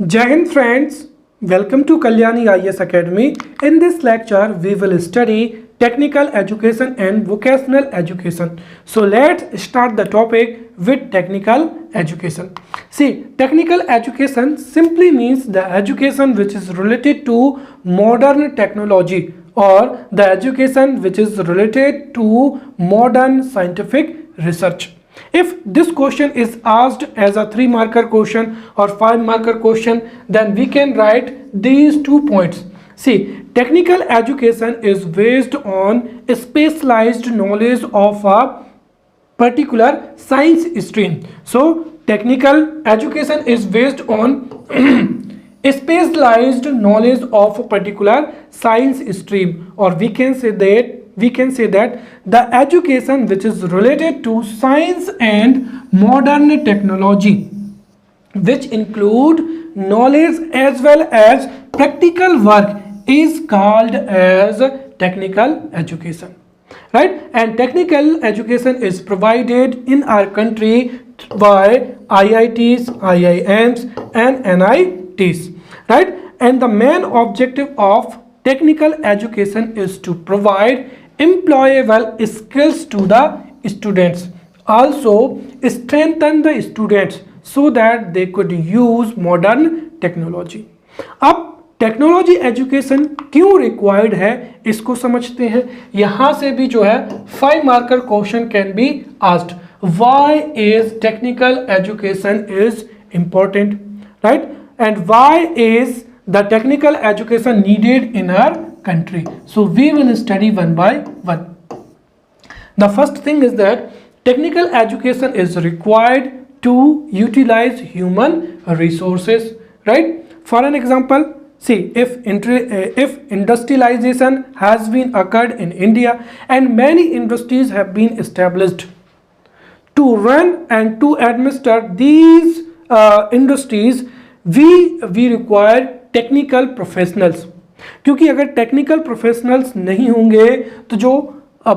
Jai Hind friends, welcome to Kalyani IAS Academy. In this lecture, we will study technical education and vocational education. So let's start the topic with technical education. See, technical education simply means the education which is related to modern technology or the education which is related to modern scientific research. If this question is asked as a 3-marker question or 5-marker question, then we can write these 2 points. See, technical education is based on specialized knowledge of a particular science stream. So, technical education is based on specialized knowledge of a particular science stream, or we can say that the education which is related to science and modern technology, which include knowledge as well as practical work, is called as technical education, right? And technical education is provided in our country by IITs, IIMs and NITs, right? And the main objective of technical education is to provide employable skills to the students, also strengthen the students so that they could use modern technology. अब technology education क्यों required है इसको समझते हैं. यहां से भी जो है 5 marker question can be asked. Why is technical education is important, right? And why is the technical education needed in our country. So we will study one by one. The first thing is that technical education is required to utilize human resources, right? For an example, see, if industrialization has been occurred in India and many industries have been established, to run and to administer these industries, we require technical professionals. क्योंकि अगर technical professionals नहीं होंगे तो जो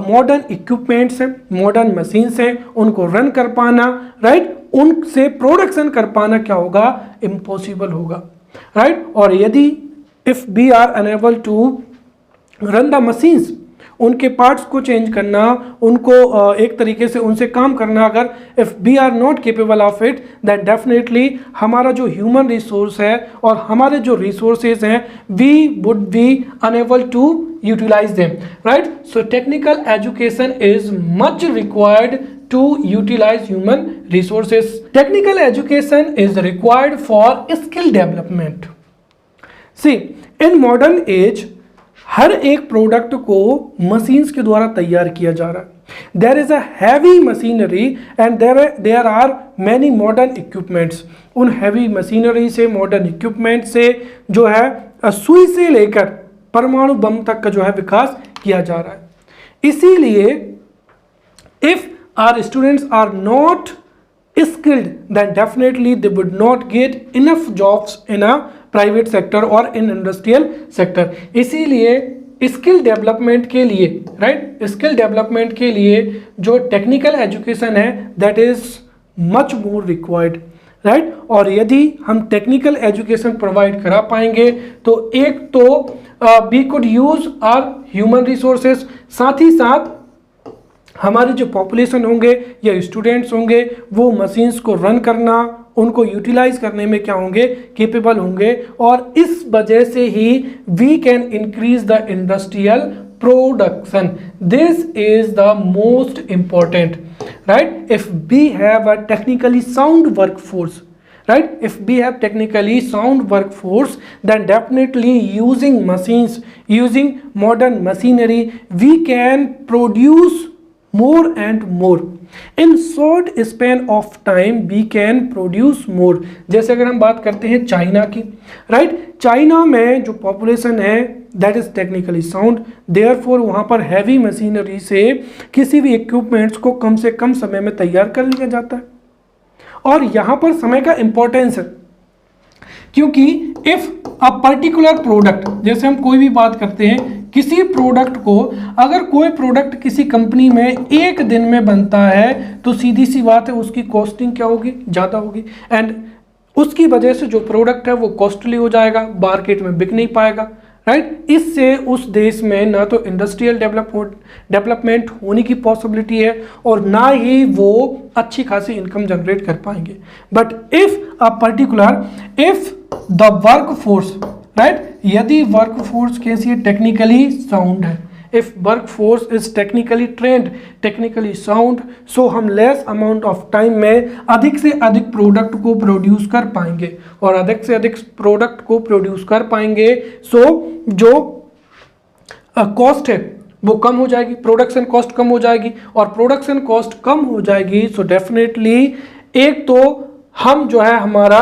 modern equipments हैं, modern machines हैं, उनको run कर पाना, राइट, उनसे प्रोडक्शन कर पाना क्या होगा, इम्पॉसिबल होगा, राइट. और यदि if we are unable to run the machines, उनके पार्ट्स को चेंज करना, उनको एक तरीके से उनसे काम करना, अगर if we are not capable of it, that definitely हमारा जो ह्यूमन रिसोर्स है और हमारे जो रिसोर्सेज हैं, we would be unable to utilize them, right. So technical education is much required to utilize human resources. Technical education is required for skill development. See, in modern age, हर एक product को machines के द्वारा तैयार किया जा रहा है. There is a heavy machinery and there are many modern equipments. उन हैवी मशीनरी से, मॉडर्न इक्विपमेंट से जो है सुई से लेकर परमाणु बम तक का जो है विकास किया जा रहा है. इसीलिए if our students are not skilled, then definitely they would not get enough jobs in a private sector or in industrial sector. इसीलिए स्किल डेवलपमेंट के लिए, राइट, स्किल डेवलपमेंट के लिए जो टेक्निकल एजुकेशन है that is much more required, right. और यदि हम टेक्निकल एजुकेशन प्रोवाइड करा पाएंगे तो एक तो we could use our human resources, साथ ही साथ हमारी जो पॉपुलेशन होंगे या स्टूडेंट्स होंगे वो मशीन्स को रन करना, उनको यूटिलाइज करने में क्या होंगे, केपेबल होंगे. और इस वजह से ही we can increase the industrial production. This is the most important, right. If we have a technically sound workforce, right, if we have technically sound workforce, then definitely using machines, using modern machinery, we can produce more and more in short span of time. We can produce more. जैसे अगर हम बात करते हैं China की, right, China में जो population है that is technically sound, therefore वहाँ पर हैवी मशीनरी से किसी भी इक्विपमेंट्स को कम से कम समय में तैयार कर लिया जाता है. और यहाँ पर समय का इंपॉर्टेंस है, क्योंकि इफ अ पर्टिकुलर प्रोडक्ट, जैसे हम कोई भी बात करते हैं, किसी प्रोडक्ट को, अगर कोई प्रोडक्ट किसी कंपनी में 1 दिन में बनता है तो सीधी सी बात है उसकी कॉस्टिंग क्या होगी, ज़्यादा होगी. एंड उसकी वजह से जो प्रोडक्ट है वो कॉस्टली हो जाएगा, मार्केट में बिक नहीं पाएगा, राइट। इससे उस देश में ना तो इंडस्ट्रियल डेवलपमेंट होने की पॉसिबिलिटी है और ना ही वो अच्छी खासी इनकम जनरेट कर पाएंगे। But if the work force, right, यदि वर्क फोर्स कैसी टेक्निकली साउंड है, if work force is technically trained, technically sound, so हम लेस अमाउंट ऑफ टाइम में अधिक से अधिक प्रोडक्ट को प्रोड्यूस कर पाएंगे और अधिक से अधिक प्रोडक्ट को प्रोड्यूस कर पाएंगे, सो जो कॉस्ट है वो कम हो जाएगी, प्रोडक्शन कॉस्ट कम हो जाएगी और प्रोडक्शन कॉस्ट कम हो जाएगी, सो डेफिनेटली एक तो हम जो है हमारा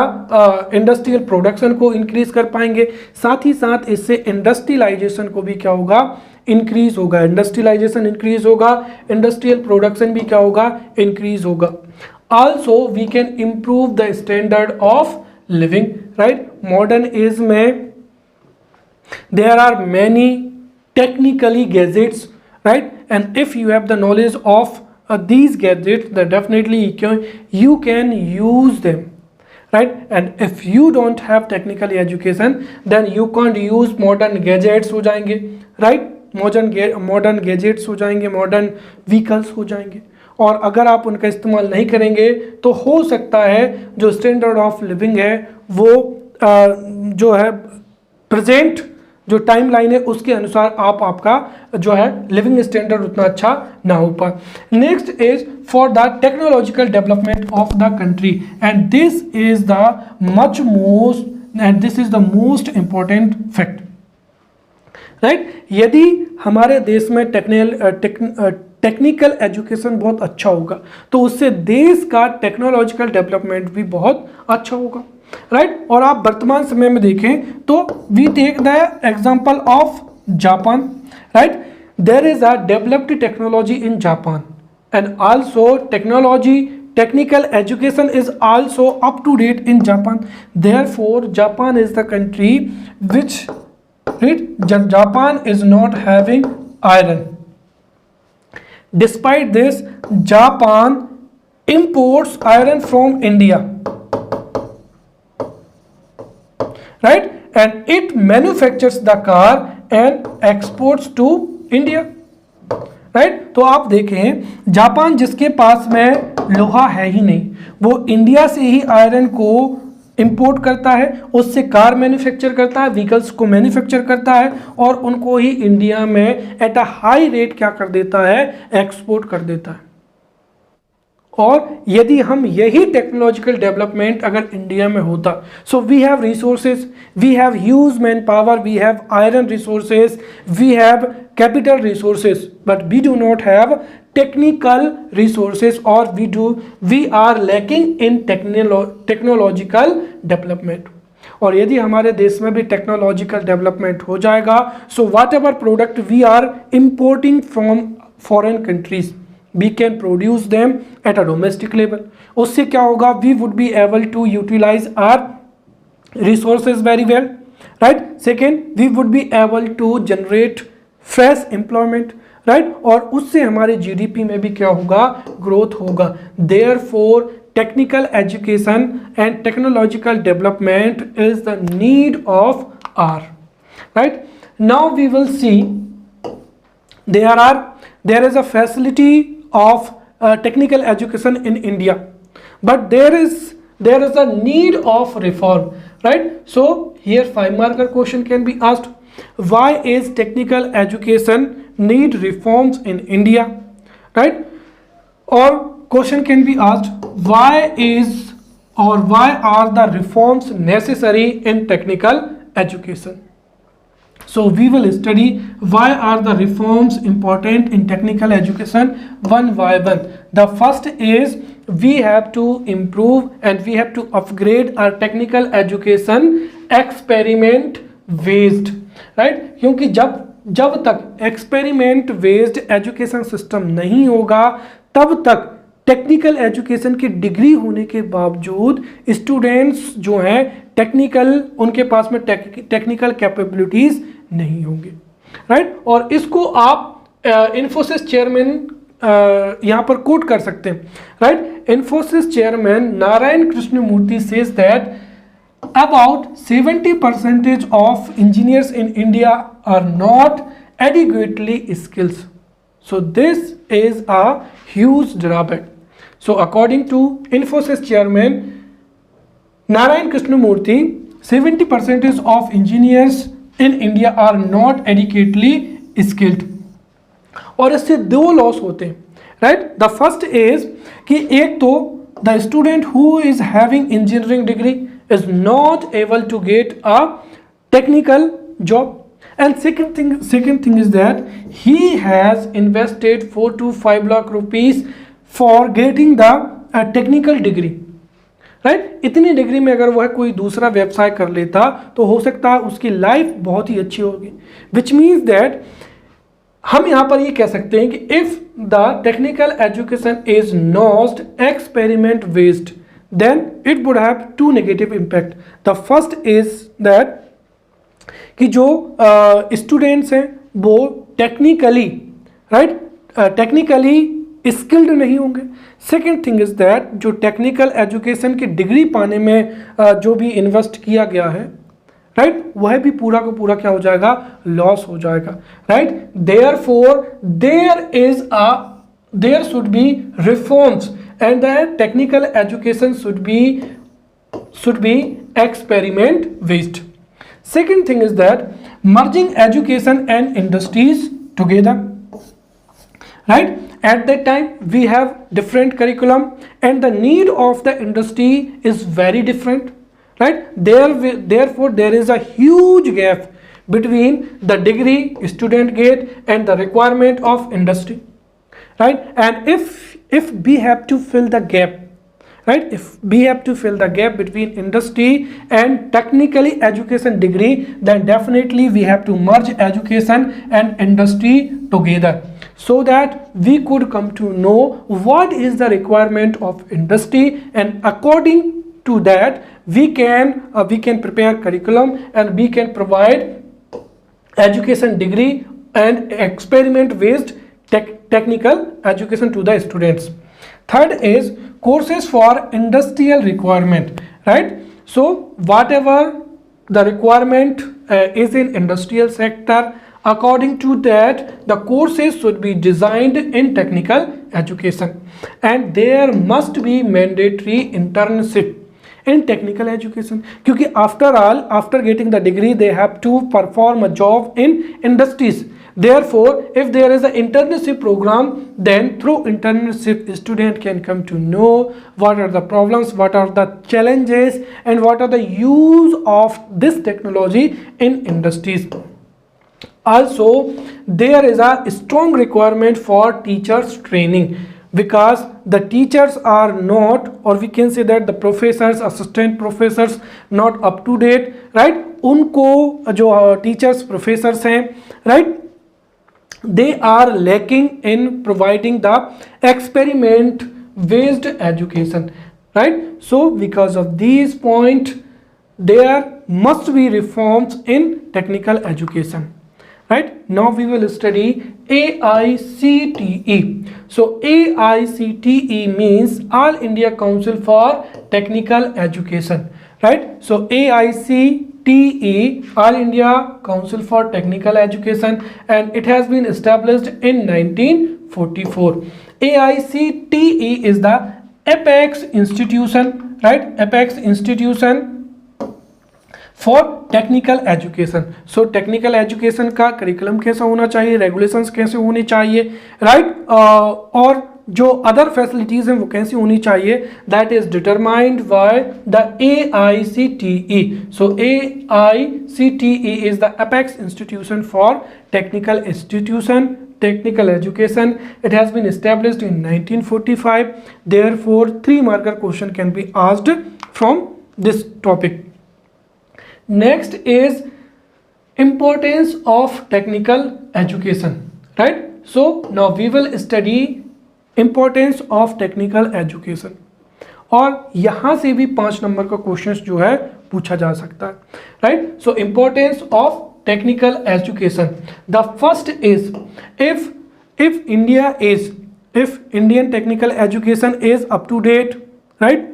इंडस्ट्रियल प्रोडक्शन को इंक्रीज कर पाएंगे, साथ ही साथ इससे इंडस्ट्रियलाइजेशन को भी क्या होगा, इंक्रीज होगा। इंडस्ट्रियलाइजेशन इंक्रीज होगा, इंडस्ट्रियल प्रोडक्शन भी क्या होगा, इंक्रीज होगा। Also we can improve the standard of living, right. Modern age में there are many technically gadgets, right, and if you have the knowledge of these gadgets, then definitely you can use them, right? And if you don't have technical education, then you can't use modern gadgets हो जाएंगे, right? modern gadgets हो जाएंगे, modern vehicles हो जाएंगे और अगर आप उनका इस्तेमाल नहीं करेंगे तो हो सकता है जो स्टैंडर्ड ऑफ लिविंग है वो जो है प्रेजेंट जो टाइम लाइन है उसके अनुसार आपका जो है लिविंग स्टैंडर्ड उतना अच्छा ना हो पाए। Next is for the technological development of the country and this is the most important fact, right. यदि हमारे देश में टेक्निकल एजुकेशन बहुत अच्छा होगा तो उससे देश का टेक्नोलॉजिकल डेवलपमेंट भी बहुत अच्छा होगा, राइट। और आप वर्तमान समय में देखें तो we take the example of Japan, right. There is a developed technology in Japan and also technical education is also up to date in Japan. Therefore Japan is the country which, right, Japan is not having iron. Despite this, Japan imports iron from India, right, and it manufactures the car and exports to India, right. तो आप देखें Japan जिसके पास में लोहा है ही नहीं, वो India से ही आयरन को इंपोर्ट करता है, उससे कार मैन्युफैक्चर करता है, व्हीकल्स को मैन्युफैक्चर करता है और उनको ही इंडिया में एट अ हाई रेट क्या कर देता है, एक्सपोर्ट कर देता है। और यदि हम यही टेक्नोलॉजिकल डेवलपमेंट अगर इंडिया में होता, so we have resources, we have huge man power, we have iron resources, we have capital resources, but we do not have technical resources और we are lacking in technological development. और यदि हमारे देश में भी technological development हो जाएगा, so whatever product we are importing from foreign countries, we can produce them at a domestic level. उससे क्या होगा, we would be able to utilize our resources very well, right. Second, we would be able to generate fresh employment, right, और उससे हमारे GDP में भी क्या होगा, growth होगा। Therefore technical education and technological development is the need of our, right. Now we will see there is a facility of technical education in India, but there is a need of reform, right. So here 5 marker question can be asked, why is technical education need reforms in India, right. Or question can be asked, why are the reforms necessary in technical education. So we will study why are the reforms important in technical education one by one. The first is we have to improve and we have to upgrade our technical education experiment based, right. क्योंकि जब तक experiment based education system नहीं होगा तब तक technical education की degree होने के बावजूद स्टूडेंट्स जो हैं टेक्निकल, उनके पास में टेक्निकल कैपेबिलिटीज नहीं होंगे, राइट। और इसको आप इन्फोसिस चेयरमैन यहाँ पर कोट कर सकते हैं, right. Infosys chairman Narayan Krishnamurthy says that about 70% of engineers in India are not adequately skilled. So this is a huge drawback. So according to Infosys chairman Narayan Krishnamurthy, 70% of engineers in India are not adequately skilled. और इससे दो loss होते हैं, right. The first is कि एक तो the student who is having engineering degree is not able to get a technical job, and second thing is that he has invested 4 to 5 lakh rupees for getting the technical degree, right. इतनी degree में अगर वह कोई दूसरा व्यवसाय कर लेता तो हो सकता है उसकी लाइफ बहुत ही अच्छी होगी, विच मीन्स दैट हम यहाँ पर ये कह सकते हैं कि if the technical education is not experiment based, then it would have two negative impact. The first is that कि जो स्टूडेंट्स हैं वो टेक्निकली, राइट, टेक्निकली स्किल्ड नहीं होंगे। सेकेंड थिंग इज दैट जो टेक्निकल एजुकेशन की डिग्री पाने में जो भी इन्वेस्ट किया गया है, राइट, वह भी पूरा का पूरा क्या हो जाएगा, लॉस हो जाएगा, right. Therefore there should be reforms and the technical education should be experiment based. Second thing is that merging education and industries together, right? At that time we have different curriculum and the need of the industry is very different, right? Therefore there is a huge gap between the degree student get and the requirement of industry, right? And if we have to fill the gap, right, if we have to fill the gap between industry and technically education degree, then definitely we have to merge education and industry together so that we could come to know what is the requirement of industry, and according to that we can prepare curriculum and we can provide education degree and experiment based technical education to the students. Third is courses for industrial requirement, right? So whatever the requirement is in industrial sector, according to that the courses should be designed in technical education, and there must be mandatory internship in technical education, क्योंकि after all, after getting the degree they have to perform a job in industries. Therefore if there is an internship program, then through internship student can come to know what are the problems, what are the challenges, and what are the use of this technology in industries. Also there is a strong requirement for teachers training, because the teachers are not, or we can say that the professors, assistant professors not up to date, right? उनको जो teachers professors हैं, right, they are lacking in providing the experiment based education, right? So because of these point there must be reforms in technical education, right? Now we will study AICTE. So AICTE means All India Council for Technical Education, right? So AICTE, All India Council for Technical Education, and it has been established in 1944. AICTE is the apex institution, right? Apex institution for technical education. So technical education का curriculum कैसा होना चाहिए, regulations कैसे होने चाहिए, right, और जो other facilities हैं वो कैसी होनी चाहिए, that is determined by the AICTE. So AICTE is the apex institution for technical institution, technical education. It has been established in 1945. Therefore 3 marker question can be asked from this topic. Next is importance of technical education, right? So now we will study importance of technical education, और यहाँ से भी 5 number का question जो है पूछा जा सकता है, right? So importance of technical education. The first is if India is if Indian technical education is up to date, right,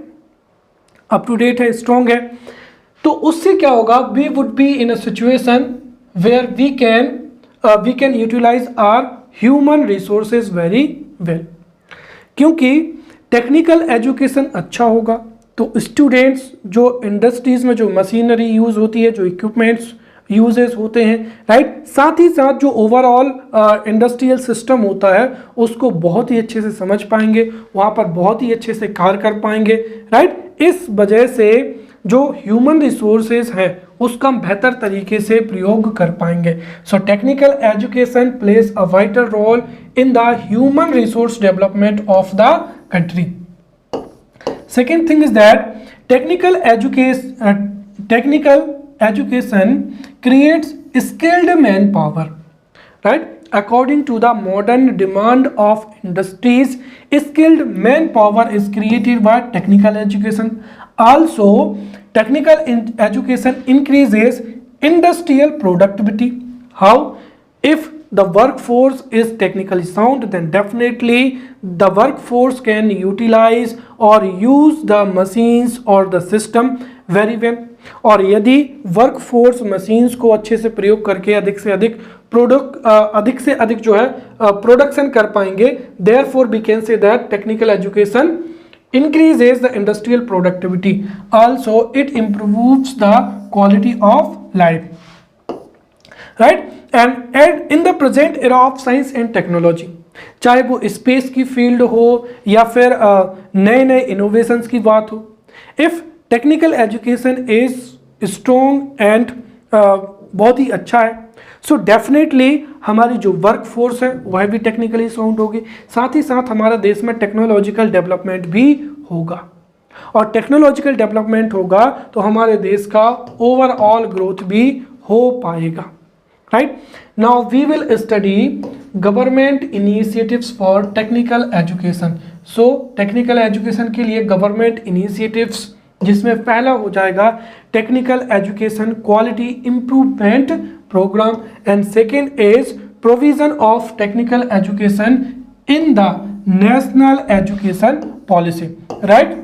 up to date है, स्ट्रॉन्ग है, तो उससे क्या होगा, we would be in a situation where we can utilize our human resources very well. क्योंकि technical education अच्छा होगा तो स्टूडेंट्स जो इंडस्ट्रीज में जो मशीनरी यूज़ होती है, जो इक्विपमेंट्स यूजेस होते हैं, राइट, साथ ही साथ जो ओवरऑल इंडस्ट्रियल सिस्टम होता है उसको बहुत ही अच्छे से समझ पाएंगे, वहाँ पर बहुत ही अच्छे से कार्य कर पाएंगे, राइट। इस वजह से जो ह्यूमन रिसोर्सेज है उसका बेहतर तरीके से प्रयोग कर पाएंगे। So technical education plays a vital role in the human resource development of the country. Second thing is that technical education creates skilled manpower, right? According to the modern demand of industries, skilled manpower is created by technical education. Also, technical education increases industrial productivity. How? If the workforce is technically sound, then definitely the workforce can utilize or use the machines or the system very well. और यदि workforce machines को अच्छे से प्रयोग करके अधिक से अधिक जो है प्रोडक्शन कर पाएंगे, therefore we can say that technical education increases the industrial productivity. Also it improves the quality of life, right? And in the present era of science and technology, चाहे वो स्पेस की फील्ड हो या फिर नए नए इनोवेशंस की बात हो, if technical education is strong and बहुत ही अच्छा है, सो डेफिनेटली हमारी जो वर्क फोर्स है वह भी टेक्निकली साउंड होगी, साथ ही साथ हमारा देश में टेक्नोलॉजिकल डेवलपमेंट भी होगा, और टेक्नोलॉजिकल डेवलपमेंट होगा तो हमारे देश का ओवरऑल ग्रोथ भी हो पाएगा, right? Now we will study government initiatives for technical education. So technical education के लिए government initiatives जिसमें पहला हो जाएगा technical education quality improvement program, and second is provision of technical education in the national education policy, right?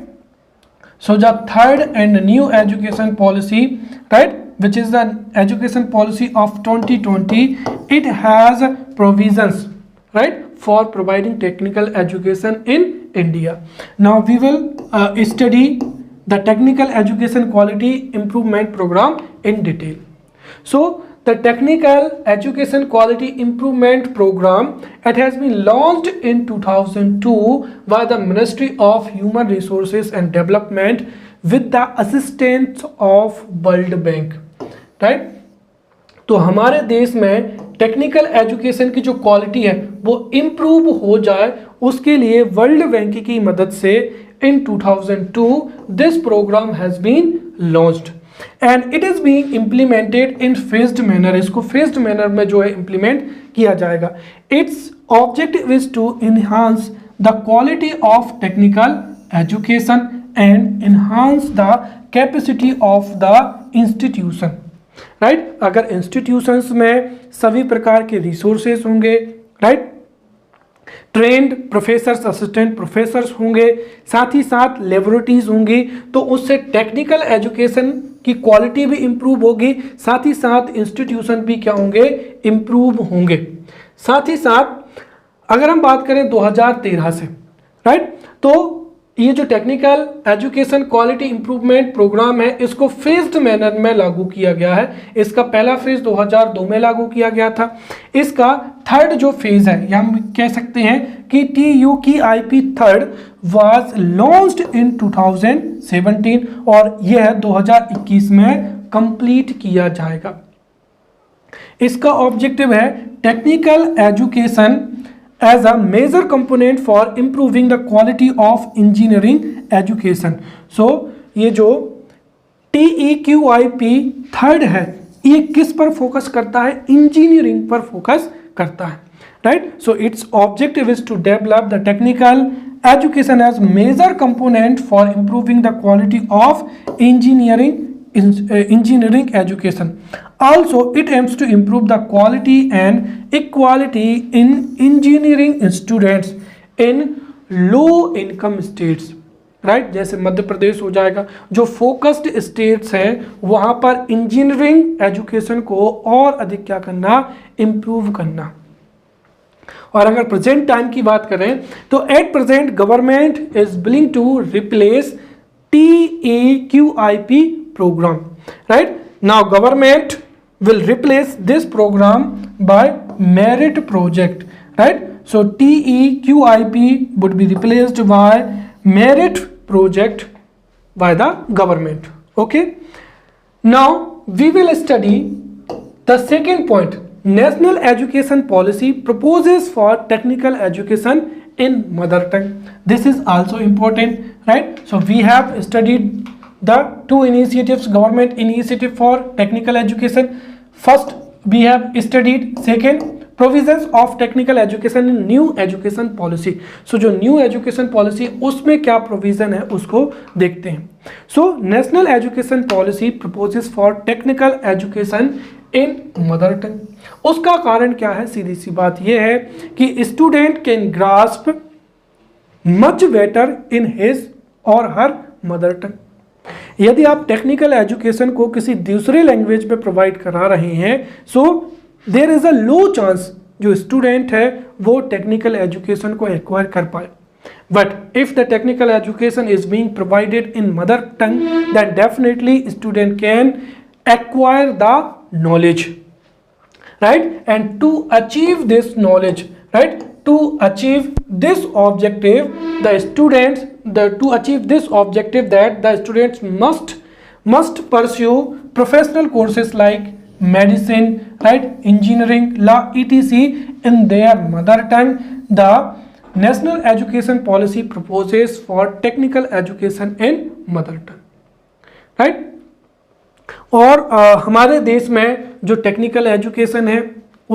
So the third and new education policy, right, which is the education policy of 2020, it has provisions, right, for providing technical education in India. Now we will study the technical education quality improvement program in detail. So the technical education quality improvement program, it has been launched in 2002 by the Ministry of Human Resources and Development with the assistance of World Bank, right? तो हमारे देश में technical education की जो quality है वो improve हो जाए, उसके लिए वर्ल्ड बैंक की मदद से in 2002 this program has been launched and it is being implemented in phased manner. इसको phased manner में जो है implement किया जाएगा. Its objective is to enhance the quality of technical education and enhance the capacity of the institution, right? अगर institutions में सभी प्रकार के resources होंगे, right? Trend professors, assistant professors होंगे, साथ ही साथ लेबोरेटरीज होंगी, तो उससे टेक्निकल एजुकेशन की क्वालिटी भी इम्प्रूव होगी, साथ ही साथ इंस्टीट्यूशन भी क्या होंगे, इम्प्रूव होंगे। साथ ही साथ अगर हम बात करें 2013 से, राइट, तो ये जो technical education quality improvement program है इसको फेज्ड मैनर में लागू किया गया है। इसका पहला फेज 2002 में लागू किया गया था। इसका थर्ड जो फेज है या हम कह सकते हैं कि TUKIP third was launched in 2017 और यह 2021 में कंप्लीट किया जाएगा। इसका ऑब्जेक्टिव है technical education as a major component for improving the quality of engineering education. So ये जो TEQIP थर्ड है ये किस पर फोकस करता है, इंजीनियरिंग पर फोकस करता है, right. So its objective is to develop the technical education as major component for improving the quality of engineering education. Also, it aims to improve the quality and equality in engineering students in low income states, right, जैसे मध्य प्रदेश हो जाएगा, जो focused states हैं वहां पर engineering education को और अधिक क्या करना, इंप्रूव करना। और अगर प्रेजेंट टाइम की बात करें तो at present government is willing to replace TEQIP program, right? Now government will replace this program by merit project, right? So TEQIP would be replaced by merit project by the government. Okay, now we will study the second point. National education policy proposes for technical education in mother tongue. This is also important, right? So we have studied the two initiatives, government initiative for technical education. First we have studied second provisions of technical education in new education policy. So जो new education policy उसमें क्या provision है उसको देखते हैं. So national education policy proposes for technical education in mother टंग. उसका कारण क्या है, सीधी सी बात यह है कि student can grasp much better in his और हर मदर टंग. यदि आप टेक्निकल एजुकेशन को किसी दूसरे लैंग्वेज में प्रोवाइड करा रहे हैं, so there is a low chance जो स्टूडेंट है वो टेक्निकल एजुकेशन को एक्वायर कर पाए. But if the technical education is being provided in mother tongue, then definitely student can acquire the knowledge, right? And to achieve this knowledge, right, to achieve this objective, the students, to achieve this objective, that the students must pursue professional courses like medicine, right, engineering, law, etc. in their mother tongue. The national education policy proposes for technical education in mother tongue, right? और हमारे देश में जो technical education है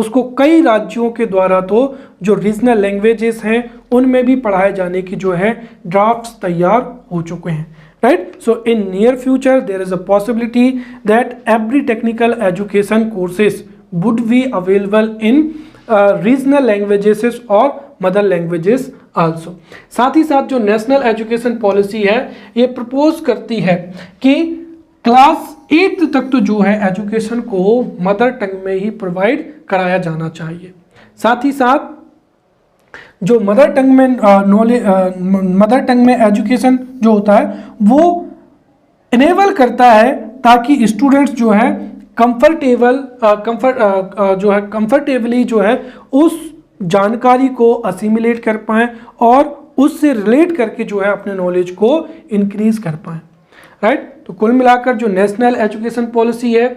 उसको कई राज्यों के द्वारा तो जो रीजनल लैंग्वेजेस हैं उनमें भी पढ़ाए जाने की जो है ड्राफ्ट्स तैयार हो चुके हैं, right? So in near future there is a possibility that every technical education courses would be available in regional languages और मदर लैंग्वेजेस आल्सो. साथ ही साथ जो नेशनल एजुकेशन पॉलिसी है ये प्रपोज करती है कि क्लास 8 तक तो जो है एजुकेशन को मदर टंग में ही प्रोवाइड कराया जाना चाहिए. साथ ही साथ जो मदर टंग में मदर टंग में एजुकेशन जो होता है वो इनेबल करता है ताकि स्टूडेंट्स जो है कंफर्टेबली जो है उस जानकारी को असिमिलेट कर पाएँ और उससे रिलेट करके जो है अपने नॉलेज को इंक्रीज कर पाएँ, राइट? तो कुल मिलाकर जो नेशनल एजुकेशन पॉलिसी है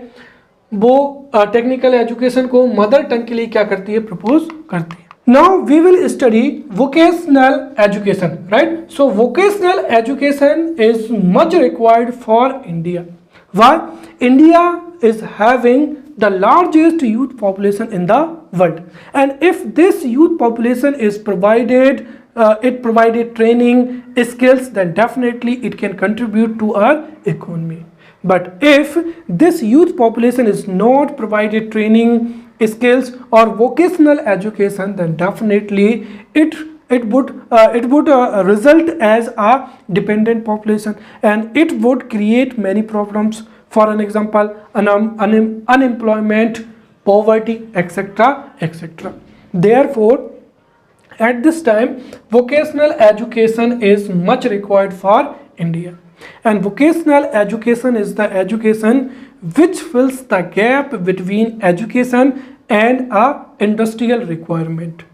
वो टेक्निकल एजुकेशन को मदर टंग के लिए क्या करती है, प्रपोज करती है. Now we will study vocational education, right? So vocational education is much required for India. Why? India is having the largest youth population in the world, and if this youth population is provided it provided training skills, then definitely it can contribute to our economy. But if this youth population is not provided training skills or vocational education, then definitely it would result as a dependent population, and it would create many problems. For an example, unemployment, poverty, etc., etc. Therefore, at this time, vocational education is much required for India. And vocational education is the education which fills the gap between education and a industrial requirement.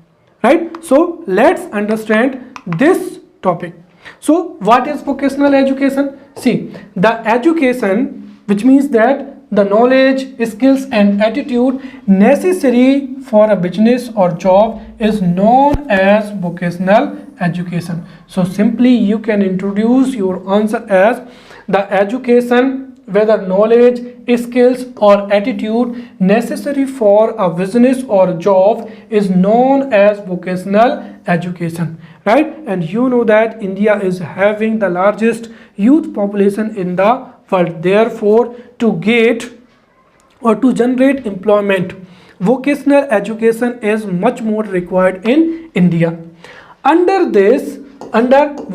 Right? So, let's understand this topic. So, what is vocational education? See, the education which means that the knowledge, skills and attitude necessary for a business or job is known as vocational education. So simply you can introduce your answer as the education whether knowledge, skills or attitude necessary for a business or job is known as vocational education, right? And you know that India is having the largest youth population in the world. Therefore, to get or to generate employment, vocational education is much more required in India. under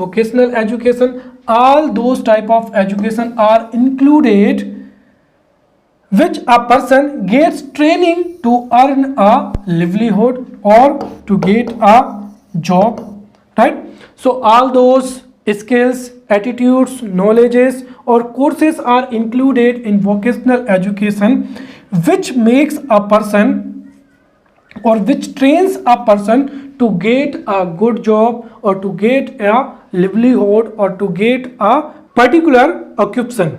vocational education, all those type of education are included which a person gets training to earn a livelihood or to get a job, right? So all those skills, attitudes, knowledges or courses are included in vocational education, which makes a person or which trains a person to get a good job or to get a livelihood or to get a particular occupation,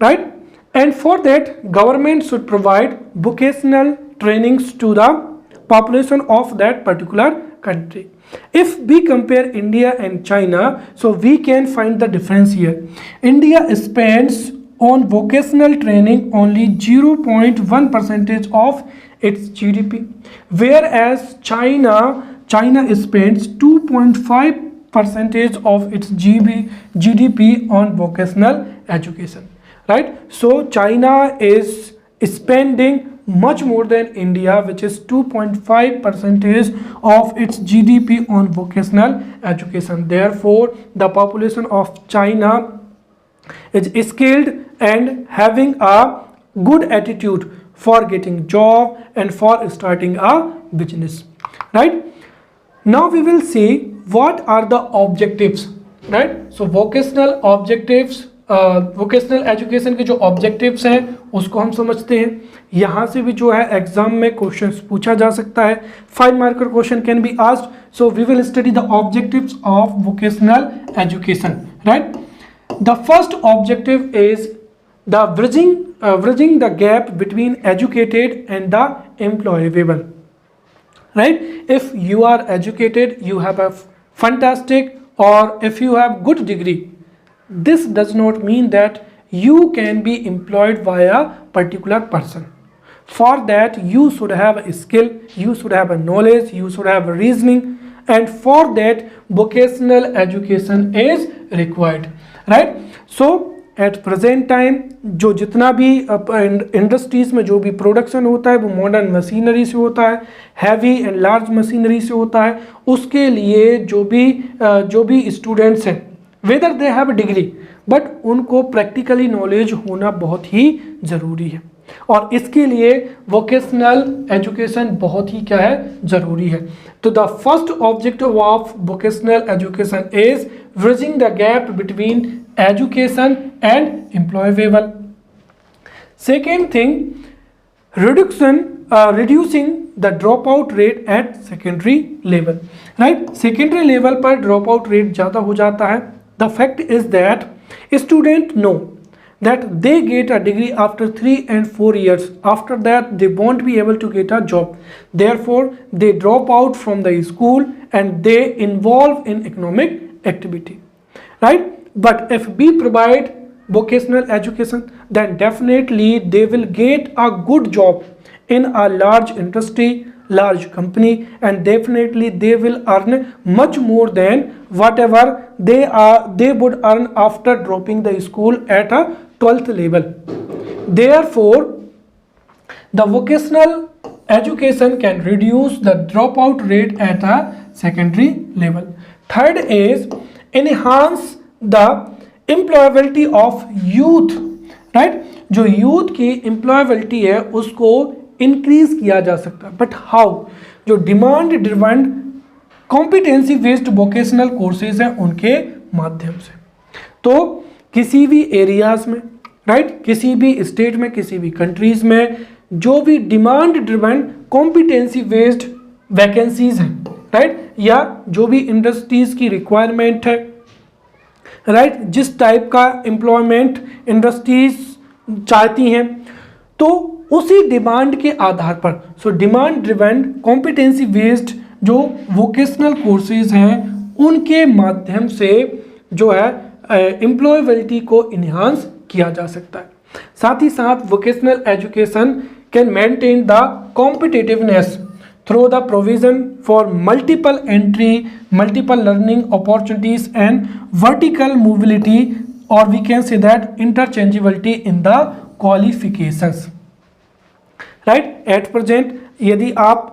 right? And for that, government should provide vocational trainings to the population of that particular country. If we compare India and China, so we can find the difference here. India spends on vocational training only 0.1% of its GDP, whereas China spends 2.5% of its GDP on vocational education, right? So China is spending much more than India, which is 2.5% of its GDP on vocational education. Therefore, the population of China is skilled and having a good attitude for getting job and for starting a business, right? Now we will see what are the objectives, right? So vocational objectives, vocational education के जो objectives हैं उसको हम समझते हैं. यहाँ से भी जो है एग्जाम में क्वेश्चंस पूछा जा सकता है. 5 marker question can be asked. So we will study the objectives of vocational education, right. The first objective is the bridging the gap between educated and the employable, right? If you are educated, you have a fantastic, or if you have good degree, this does not mean that you can be employed by a particular person. For that you should have a skill, you should have a knowledge, you should have a reasoning, and for that vocational education is required, right? So at present time जो जितना भी industries में जो भी production होता है वो modern machinery से होता है, हैवी एंड लार्ज मशीनरी से होता है. उसके लिए जो भी स्टूडेंट्स हैं, whether they have degree, but उनको प्रैक्टिकली नॉलेज होना बहुत ही ज़रूरी है. और इसके लिए वोकेशनल एजुकेशन बहुत ही क्या है, ज़रूरी है. तो the first objective of vocational education is bridging the gap between education and employable. Second thing, reducing the dropout rate at secondary level, right? Secondary level पर dropout rate ज़्यादा हो जाता है. The fact is that students know that they get a degree after 3 and 4 years. After that, they won't be able to get a job. Therefore, they drop out from the school and they involve in economic activity, right? But if we provide vocational education, then definitely they will get a good job in a large industry, large company, and definitely they will earn much more than whatever they would earn after dropping the school at a 12th level. Therefore, the vocational education can reduce the dropout rate at a secondary level. Third is enhance the employability of youth, right? जो youth की employability है उसको increase किया जा सकता है. But how? जो demand driven competency based vocational courses हैं उनके माध्यम से. तो किसी भी एरियाज में, राइट, किसी भी स्टेट में, किसी भी कंट्रीज में जो भी demand driven competency based vacancies हैं, राइट, या जो भी इंडस्ट्रीज की रिक्वायरमेंट है, राइट, जिस टाइप का एम्प्लॉयमेंट इंडस्ट्रीज चाहती हैं, तो उसी डिमांड के आधार पर, so demand driven competency based जो वोकेशनल कोर्सेज हैं उनके माध्यम से जो है एम्प्लॉयबिलिटी को इन्हांस किया जा सकता है. साथ ही साथ vocational education can maintain the competitiveness through the provision for multiple entry, multiple learning opportunities and vertical mobility, or we can say that interchangeability in the qualifications, right? At present यदि आप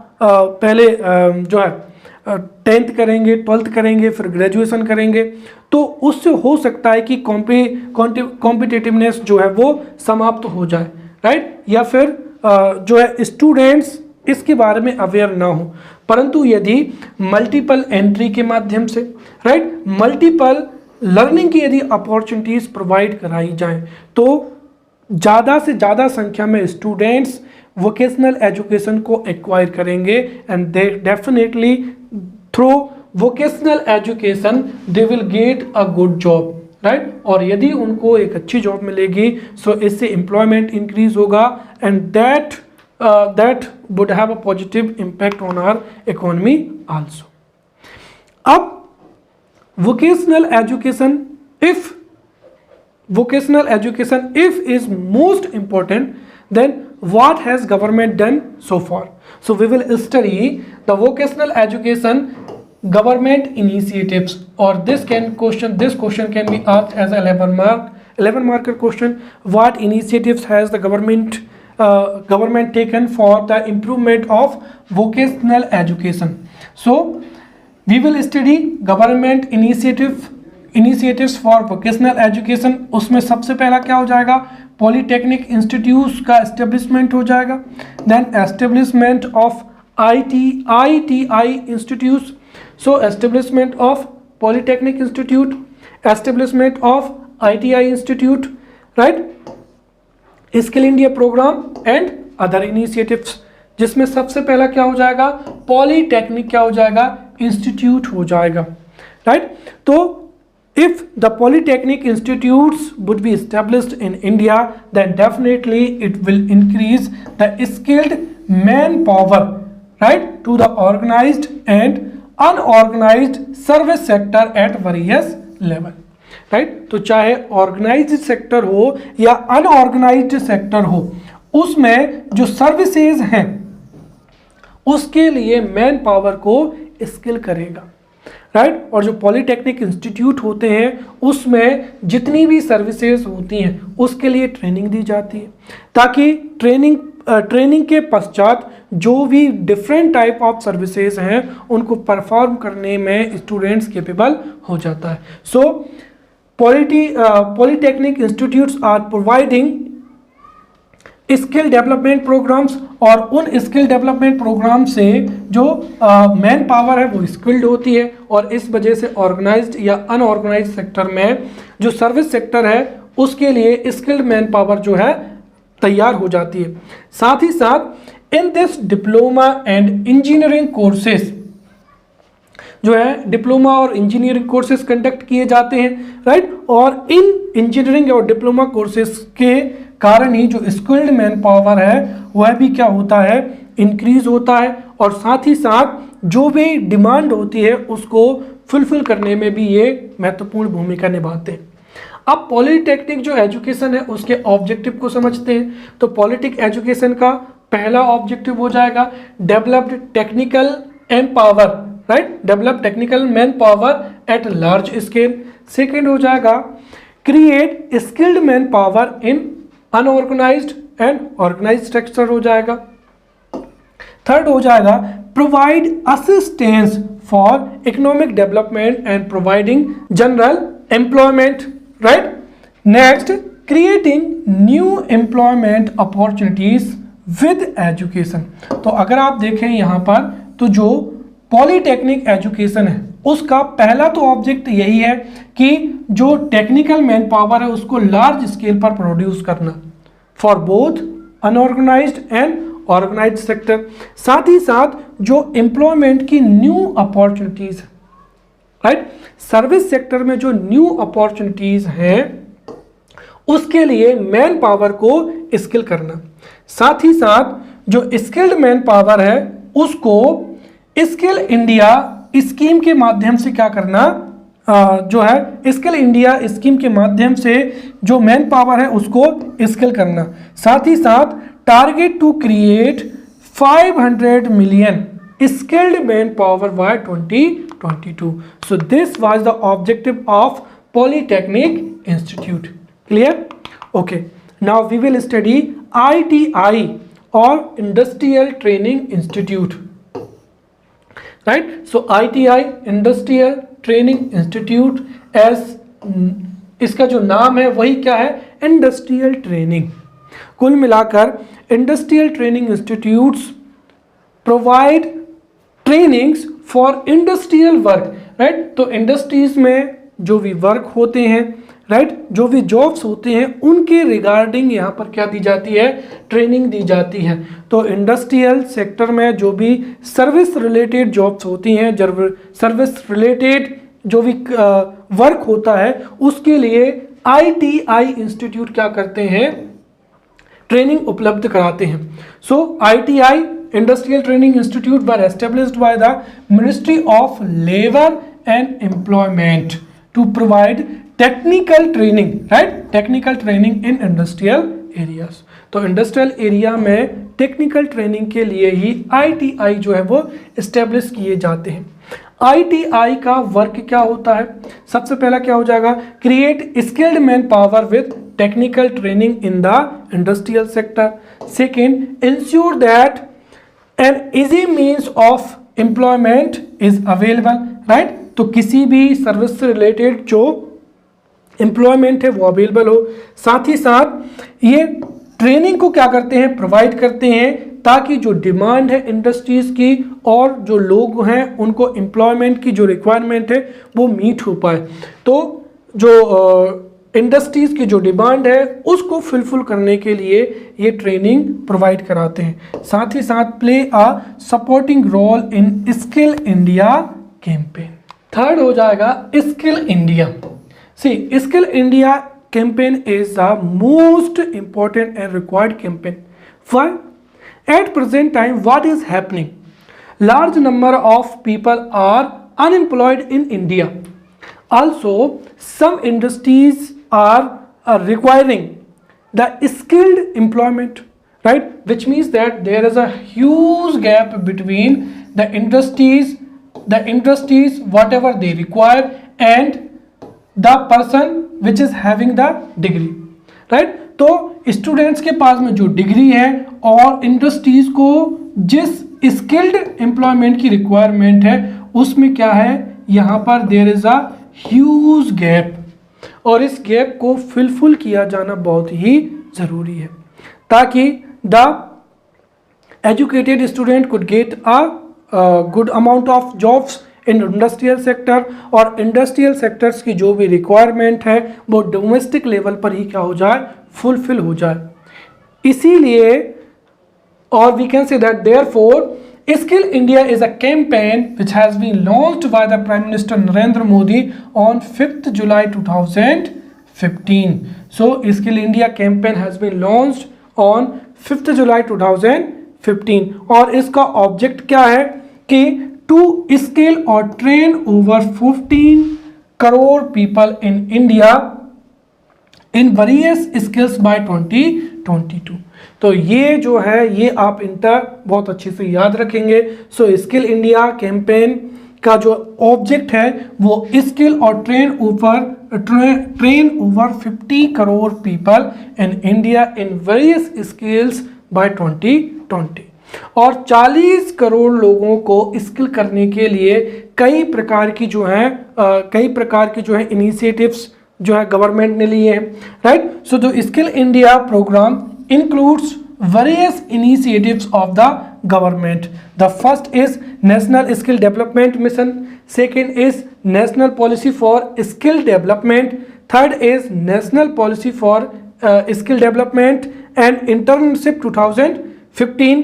पहले जो है 10th करेंगे, 12th करेंगे, फिर graduation करेंगे, तो उससे हो सकता है कि कॉम्पिटिटिवनेस जो है वो समाप्त हो जाए, राइट, या फिर जो है स्टूडेंट्स इसके बारे में अवेयर ना हो। परंतु यदि मल्टीपल एंट्री के माध्यम से, राइट, मल्टीपल लर्निंग की यदि अपॉर्चुनिटीज प्रोवाइड कराई जाएं, तो ज़्यादा से ज़्यादा संख्या में स्टूडेंट्स वोकेशनल एजुकेशन को एक्वायर करेंगे and they definitely through vocational education they will get a good job, right. और यदि उनको एक अच्छी जॉब मिलेगी सो इससे एम्प्लॉयमेंट इंक्रीज होगा and that would have a positive impact on our economy also. अब vocational education if is most important, then what has government done so far? So we will study the vocational education government initiatives, or this question can be asked as a 11 marker question. What initiatives has the government taken for the improvement of vocational education? So we will study government initiatives for vocational education। उसमें सबसे पहला क्या हो जाएगा, polytechnic institutes का establishment हो जाएगा, then establishment of ITI institutes, so establishment of polytechnic institute, establishment of ITI institute, right, skill India program and other initiatives, जिसमें सबसे पहला क्या हो जाएगा, पॉलीटेक्निक क्या हो जाएगा, इंस्टीट्यूट हो जाएगा, राइट। तो if the polytechnic institutes would be established in India then definitely it will increase the skilled man power, right, to the organised and unorganised service sector at various level, right. तो चाहे organised sector हो या unorganised sector हो, उसमें जो services हैं उसके लिए मैन पावर को स्किल करेगा, राइट। और जो पॉलीटेक्निक इंस्टीट्यूट होते हैं उसमें जितनी भी सर्विसेज होती हैं उसके लिए ट्रेनिंग दी जाती है, ताकि ट्रेनिंग के पश्चात जो भी डिफरेंट टाइप ऑफ सर्विसेज हैं उनको परफॉर्म करने में स्टूडेंट्स कैपेबल हो जाता है। So polytechnic institutes are providing skill development programmes, और उन स्किल डेवलपमेंट प्रोग्राम से जो मैन पावर है वो स्किल्ड होती है, और इस वजह से ऑर्गेनाइज्ड या अनऑर्गेनाइज्ड सेक्टर में जो सर्विस सेक्टर है उसके लिए स्किल्ड मैन पावर जो है तैयार हो जाती है। साथ ही साथ in this diploma and engineering courses जो है डिप्लोमा और इंजीनियरिंग कोर्सेज कंडक्ट किए जाते हैं, राइट। और इन इंजीनियरिंग और डिप्लोमा कोर्सेज के कारण ही जो स्किल्ड मैन पावर है वह भी क्या होता है, इंक्रीज होता है, और साथ ही साथ जो भी डिमांड होती है उसको फुलफिल करने में भी ये महत्वपूर्ण भूमिका निभाते हैं। अब पॉलीटेक्निक जो एजुकेशन है उसके ऑब्जेक्टिव को समझते हैं। तो पॉलीटेक्निक एजुकेशन का पहला ऑब्जेक्टिव हो जाएगा developed technical and power, right, develop technical man power at large scale. Second हो जाएगा create skilled man power in unorganised and organised sector हो जाएगा। थर्ड हो जाएगा provide assistance for economic development and providing general employment, right. Next creating new employment opportunities with education. तो अगर आप देखें यहाँ पर तो जो पॉलीटेक्निक एजुकेशन है उसका पहला तो ऑब्जेक्ट यही है कि जो टेक्निकल मैन पावर है उसको लार्ज स्केल पर प्रोड्यूस करना for both unorganised and organised sector. साथ ही साथ जो एम्प्लॉयमेंट की new opportunities, right, service sector में जो न्यू अपॉर्चुनिटीज हैं उसके लिए मैन पावर को स्किल करना। साथ ही साथ जो स्किल्ड मैन पावर है उसको स्किल इंडिया स्कीम के माध्यम से क्या करना, जो है स्किल इंडिया स्कीम के माध्यम से जो मैन पावर है उसको स्किल करना। साथ ही साथ target to create 500 million skilled manpower by 2022. So this was the objective of Polytechnic Institute. Clear? Okay. Now we will study ITI or Industrial Training Institute. Right. So ITI industrial training institute, इसका जो नाम है वही क्या है, industrial training. कुल मिलाकर industrial training institutes provide trainings for industrial work, right. तो इंडस्ट्रीज में जो भी वर्क होते हैं, राइट, जो भी जॉब्स होते हैं उनके रिगार्डिंग यहाँ पर क्या दी जाती है, ट्रेनिंग दी जाती है। तो इंडस्ट्रियल सेक्टर में जो भी सर्विस रिलेटेड जॉब्स होती हैं, सर्विस रिलेटेड जो भी वर्क होता है, उसके लिए ITI इंस्टीट्यूट क्या करते हैं, ट्रेनिंग उपलब्ध कराते हैं। So ITI industrial training institute were established by the ministry of labour and employment to provide technical training, right, technical training in industrial areas. तो इंडस्ट्रियल एरिया में टेक्निकल ट्रेनिंग के लिए ही ITI जो है वो एस्टेब्लिश किए जाते हैं। ITI का वर्क क्या होता है, सबसे पहला क्या हो जाएगा, create skilled man power with technical training in the industrial sector. Second, ensure that an easy means of employment is available, right. तो किसी भी सर्विस से रिलेटेड जो एम्प्लॉयमेंट है वो अवेलेबल हो। साथ ही साथ ये ट्रेनिंग को क्या करते हैं, प्रोवाइड करते हैं, ताकि जो डिमांड है इंडस्ट्रीज की और जो लोग हैं उनको एम्प्लॉयमेंट की जो रिक्वायरमेंट है वो मीट हो पाए। तो जो इंडस्ट्रीज की जो डिमांड है उसको फुलफिल करने के लिए ये ट्रेनिंग प्रोवाइड कराते हैं। साथ ही साथ play a supporting role in skill India campaign. Third हो जाएगा skill India. See, skill India campaign is the most important and required campaign. Why? At present time, what is happening? Large number of people are unemployed in India. Also, some industries are requiring the skilled employment, right? Which means that there is a huge gap between the industries whatever they require and the person which is having the degree, right? तो students के पास में जो degree है और industries को जिस skilled employment की requirement है उसमें क्या है, यहाँ पर there is a huge gap, और इस गैप को फुलफिल किया जाना बहुत ही ज़रूरी है ताकि the educated student could get a good amount of jobs in industrial sector, और इंडस्ट्रियल सेक्टर्स की जो भी रिक्वायरमेंट है वो डोमेस्टिक लेवल पर ही क्या हो जाए, फुलफिल हो जाए। इसीलिए, और we can say that therefore skill India is a campaign which has been launched by the prime minister Narendra Modi on 5th July 2015। So skill India campaign has been launched on 5th July 2015, और इसका object क्या है कि to scale or train over 15 crore people in India in various skills by 2022। तो ये जो है ये आप इंटर बहुत अच्छे से याद रखेंगे। सो स्किल इंडिया कैंपेन का जो ऑब्जेक्ट है वो स्किल और train over 50 crore people in India in various skills by 2020, और 40 करोड़ लोगों को स्किल करने के लिए कई प्रकार की जो है इनिशिएटिव्स जो है गवर्नमेंट ने लिए हैं, right. So the skill India program includes various initiatives of the government. The first is national skill development mission, second is national policy for skill development, third is national policy for skill development and internship 2015,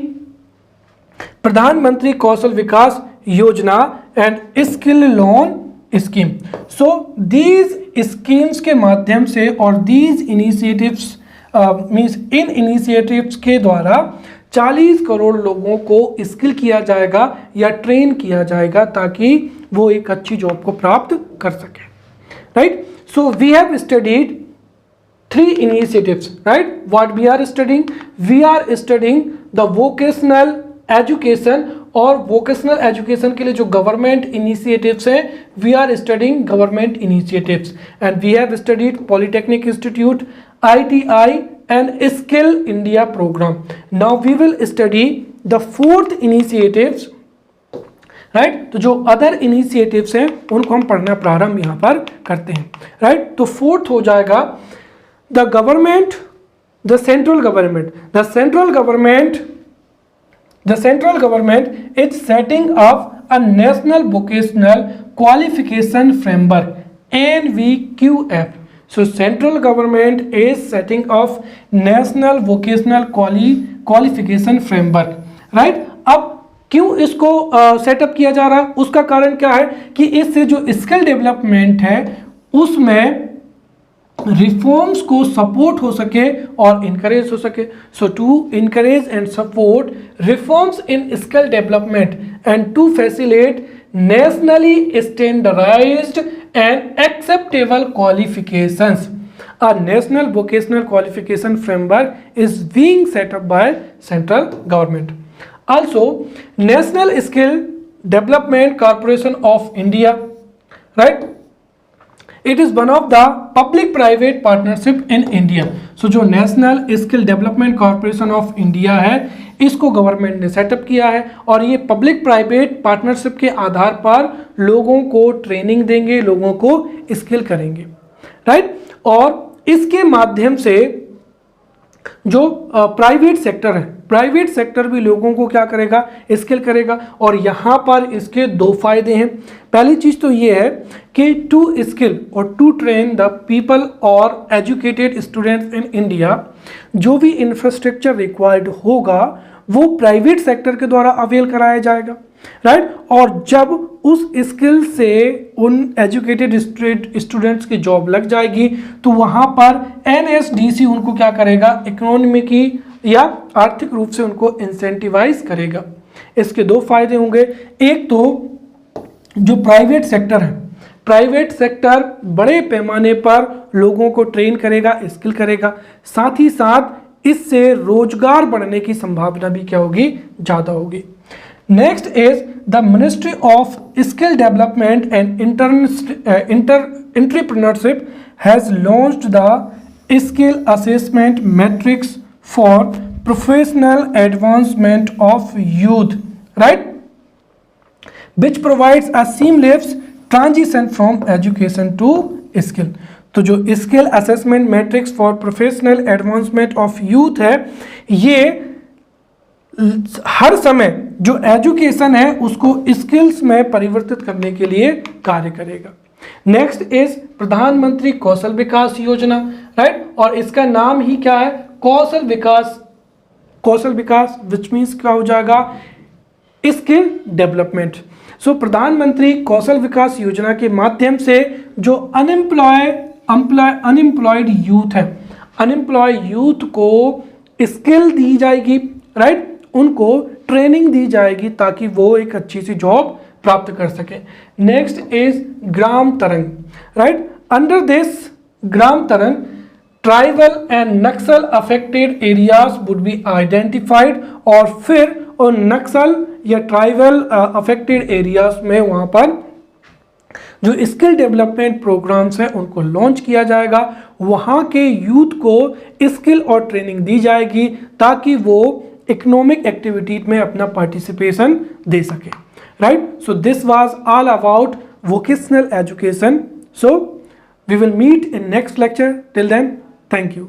Pradhanmantri Kaushal Vikas Yojana and skill loan scheme. So these schemes के माध्यम से और these initiatives means in initiatives के द्वारा 40 करोड़ लोगों को skill किया जाएगा या ट्रेन किया जाएगा ताकि वो एक अच्छी जॉब को प्राप्त कर सके, right. So we have studied 3 initiatives, right? What we are studying? We are studying the vocational education, और वोकेशनल एजुकेशन के लिए जो गवर्नमेंट इनिशिएटिव्स हैं, we are studying government initiatives, and we have studied polytechnic institute, ITI and skill India programme. Now we will study the 4th initiatives, right. तो जो other initiatives हैं उनको हम पढ़ना प्रारंभ यहाँ पर करते हैं, राइट। तो फोर्थ हो जाएगा the government, the central government, the central government is setting up a national vocational qualification framework NVQF. So central government is setting up national vocational qualification framework, right? अब क्यों इसको सेटअप किया जा रहा है, उसका कारण क्या है कि इससे जो स्किल डेवलपमेंट है उसमें रिफॉर्म्स को सपोर्ट हो सके और इनकरेज हो सके। So to encourage and support reforms in skill development and to facilitate nationally standardized and acceptable qualifications, a national vocational qualification framework is being set up by central government. Also, National Skill Development Corporation of India, right? It is one of the public-private partnership in India. So जो National Skill Development Corporation of India है, इसको government ने setup किया है और ये public private partnership के आधार पर लोगों को ट्रेनिंग देंगे, लोगों को स्किल करेंगे, राइट। और इसके माध्यम से जो प्राइवेट सेक्टर है, प्राइवेट सेक्टर भी लोगों को क्या करेगा, स्किल करेगा। और यहाँ पर इसके दो फायदे हैं। पहली चीज़ तो ये है कि टू स्किल और टू ट्रेन द पीपल और एजुकेटेड स्टूडेंट्स इन इंडिया, जो भी इंफ्रास्ट्रक्चर रिक्वायर्ड होगा वो प्राइवेट सेक्टर के द्वारा अवेल कराया जाएगा, राइट। और जब उस स्किल से उन एजुकेटेड स्टूडेंट्स की जॉब लग जाएगी तो वहाँ पर NSDC उनको क्या करेगा, इकोनॉमी की या आर्थिक रूप से उनको इंसेंटिवाइज करेगा। इसके दो फायदे होंगे। एक तो जो प्राइवेट सेक्टर है, प्राइवेट सेक्टर बड़े पैमाने पर लोगों को ट्रेन करेगा, स्किल करेगा, साथ ही साथ इससे रोजगार बढ़ने की संभावना भी क्या होगी, ज़्यादा होगी। Next is the ministry of skill development and entrepreneurship has launched the skill assessment matrix for professional advancement of youth, right, which provides a seamless transition from education to skill. तो जो skill assessment matrix for professional advancement of youth है, ये हर समय जो education है उसको skills में परिवर्तित करने के लिए कार्य करेगा। नेक्स्ट इज प्रधानमंत्री कौशल विकास योजना, राइट। और इसका नाम ही क्या है, कौशल विकास, कौशल विकास विच मीन्स क्या हो जाएगा, स्किल डेवलपमेंट। सो प्रधानमंत्री कौशल विकास योजना के माध्यम से जो अनएम्प्लॉयड यूथ है, अनएम्प्लॉयड यूथ को स्किल दी जाएगी, राइट, उनको ट्रेनिंग दी जाएगी ताकि वो एक अच्छी सी जॉब प्राप्त कर सके। नेक्स्ट इज ग्राम तरंग, राइट। अंडर दिस ग्राम तरंग tribal and Naxal affected areas would be identified, और फिर उन नक्सल या ट्राइबल अफेक्टेड एरियाज में वहाँ पर जो स्किल डेवलपमेंट प्रोग्राम्स हैं उनको लॉन्च किया जाएगा। वहाँ के यूथ को स्किल और ट्रेनिंग दी जाएगी ताकि वो इकोनॉमिक एक्टिविटी में अपना पार्टिसिपेशन दे सके, right. So this was all about vocational education. So we will meet in next lecture. Till then, thank you.